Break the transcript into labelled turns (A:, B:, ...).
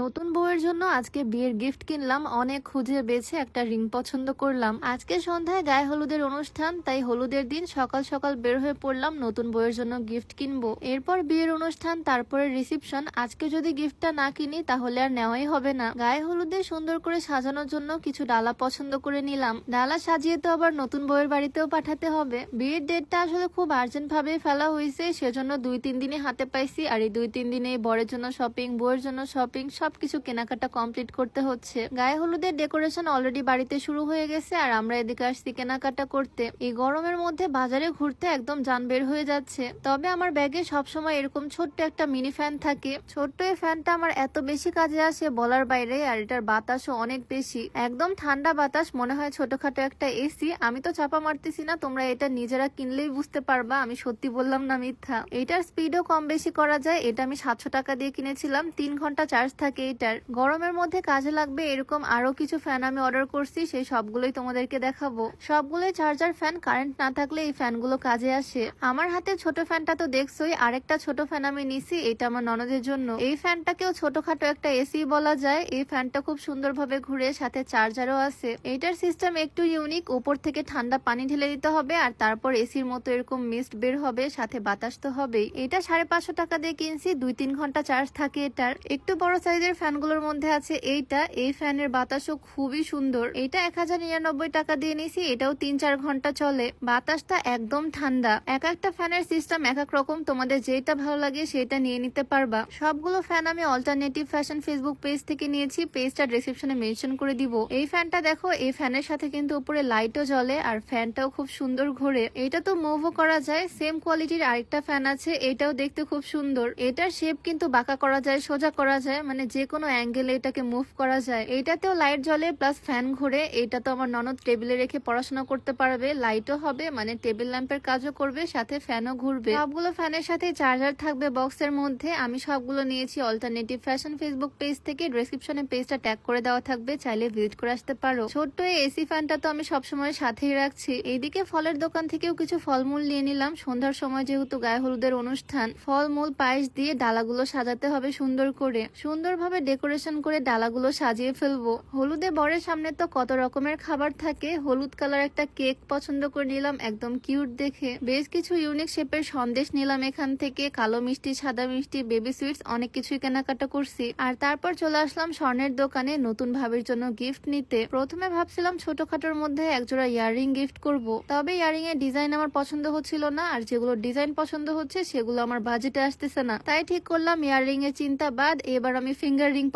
A: নতুন বউয়ের জন্য আজকে বিয়ের গিফট কিনলাম। অনেক খুঁজে বেছে একটা রিং পছন্দ করলাম। আজকে সন্ধ্যায় গায়ে হলুদের অনুষ্ঠান, তাই হলুদের দিন সকাল সকাল বের হয়ে পড়লাম নতুন বউয়ের জন্য গিফট কিনবো। এরপর বিয়ের অনুষ্ঠান, তারপরে রিসিপশন। আজকে যদি গিফটটা না কিনি তাহলে আর নেওয়াই হবে না। গায়ে হলুদে সুন্দর করে সাজানোর জন্য কিছু ডালা পছন্দ করে নিলাম। ডালা সাজিয়ে তো আবার নতুন বউয়ের বাড়িতেও পাঠাতে হবে। বিয়ের ডেটটা আসলে খুব আর্জেন্ট ভাবে ফেলা হয়েছে, সেজন্য 2-3 দিনে হাতে পাইছি। আর এই 2-3 দিনে বরের জন্য শপিং, বউয়ের জন্য শপিং, সবকিছু কেনাকাটা কমপ্লিট করতে হচ্ছে। গায়ে হলুদের ডেকোরেশন অলরেডি বাড়িতে শুরু হয়ে গেছে, আর আমরা এদিকে আসছি কেনাকাটা করতে। এই গরমের মধ্যে বাজারে ঘুরতে একদম জান বের হয়ে যাচ্ছে। তবে আমার ব্যাগে সবসময় এরকম ছোট্ট একটা মিনি ফ্যান থাকে। ছোট্ট এই ফ্যানটা আমার এত বেশি কাজে আসে বলার বাইরে, আর এটার বাতাসও অনেক বেশি, একদম ঠান্ডা বাতাস, মনে হয় ছোটখাটো একটা এসি। আমি তো চাপা মারতেছি না, তোমরা এটা নিজেরা কিনলেই বুঝতে পারবা আমি সত্যি বললাম না মিথ্যা। এটার স্পিডও কম বেশি করা যায়। এটা আমি 700 টাকা দিয়ে কিনেছিলাম। 3 ঘন্টা চার্জ থাকে এটার। গরমের মধ্যে কাজে লাগবে এরকম আরো কিছু ফ্যান আমি অর্ডার করছি, সেই সবগুলোই তোমাদেরকে দেখাবো। সবগুলোই চার্জার ফ্যান, কারেন্ট না থাকলে এই ফ্যানগুলো কাজে আসে। আমার হাতে ছোট ফ্যানটা তো দেখছোই, আরেকটা ছোট ফ্যান আমি নিছি, এটা আমার ননদের জন্য। এই ফ্যানটাকেও ছোটখাটো একটা এসি বলা যায়। এই ফ্যানটা খুব সুন্দরভাবে ঘুরে, সাথে চার্জারও আছে। এইটার সিস্টেম একটু ইউনিক। উপর থেকে ঠান্ডা পানি ঢেলে দিতে হবে, আর তারপর এসির মতো এরকম মিস্ট বের হবে, সাথে বাতাস তো হবেই। এটা 550 টাকা দিয়ে কিনছি। 2-3 ঘন্টা চার্জ থাকে এটার। একটু বড় সাইজের ফ্যানগুলোর মধ্যে আছে এইটা। এই ফ্যানের বাতাসও খুবই সুন্দর। এটা 1099 টাকা দিয়ে নিছি। এটাও 3-4 ঘন্টা চলে। বাতাসটা একদম ঠান্ডা। এক একটা ফ্যানের সিস্টেম এক এক রকম, তোমাদের যেটা ভালো লাগে সেটা নিয়ে নিতে পারবা। সবগুলো ফ্যান আমি অল্টারনেটিভ ফ্যাশন ফেসবুক পেজ থেকে নিয়েছি। পেজটা ডেসক্রিপশনে মেনশন করে দিব। এই ফ্যানটা দেখো, এই ফ্যানের সাথে কিন্তু উপরে লাইটও জ্বলে, আর ফ্যানটাও খুব সুন্দর ঘোরে। এটা তো মুভও করা যায়। সেম কোয়ালিটির আরেকটা ফ্যান আছে, এটাও দেখতে খুব সুন্দর। এটার শেপ কিন্তু বাঁকা করা যায়, সোজা করা যায়, মানে যে কোনো অ্যাঙ্গেলে এটাকে মুভ করা যায়। এটাতেও লাইট জ্বলে প্লাস ফ্যান ঘুরে। এটা তো আমার ননদ টেবিলে রেখে পড়াশোনা করতে পারবে। লাইটও হবে, মানে টেবিল ল্যাম্পের কাজও করবে, সাথে ফ্যানও ঘুরবে। সবগুলো ফ্যানের সাথে চার্জার থাকবে বক্সের মধ্যে। আমি সবগুলো নিয়েছি অল্টারনেটিভ ফ্যাশন ফেসবুক পেজ থেকে। ডেসক্রিপশনে পেজটা ট্যাগ করে দেওয়া থাকবে, চাইলে ভিজিট করে আসতে পারো। ছোট্ট এই এসি ফ্যানটা তো আমি সবসময় সাথেই রাখছি। এইদিকে ফলের দোকান থেকেও কিছু ফলমূল নিয়ে নিলাম। সন্ধ্যার সময় যেহেতু গায়ে হলুদের অনুষ্ঠান, ফলমূল পায়েস দিয়ে ডালাগুলো সাজাতে হবে সুন্দর করে। সুন্দরভাবে ডেকোরেশন করে ডালাগুলো সাজিয়ে ফেলবো। হলুদে বরের সামনে তো কত রকমের খাবার থাকে। হলুদ কালার একটা কেক পছন্দ করে নিলাম, একদম কিউট দেখে। বেশ কিছু ইউনিক শেপের সন্দেশ নিলাম এখান থেকে। কালো মিষ্টি, সাদা মিষ্টি, বেবি সুইটস, অনেক কিছুই কেনাকাটা করছি। আর তারপর চলে আসলাম স্বর্ণের দোকানে নতুন ভাবির জন্য গিফট নিতে। প্রথমে ভাবছিলাম ছোটখাটোর মধ্যে একজোড়া ইয়াররিং গিফট করব, তবে ইয়াররিং এর ডিজাইন আমার পছন্দ হচ্ছিল না, আর যেগুলো ডিজাইন পছন্দ হচ্ছে সেগুলো আমার বাজেটে আসতেছে না। তাই ঠিক করলাম ইয়াররিং এর চিন্তা বাদ, এবার আমি ফিঙ্গার রিং পছন্দ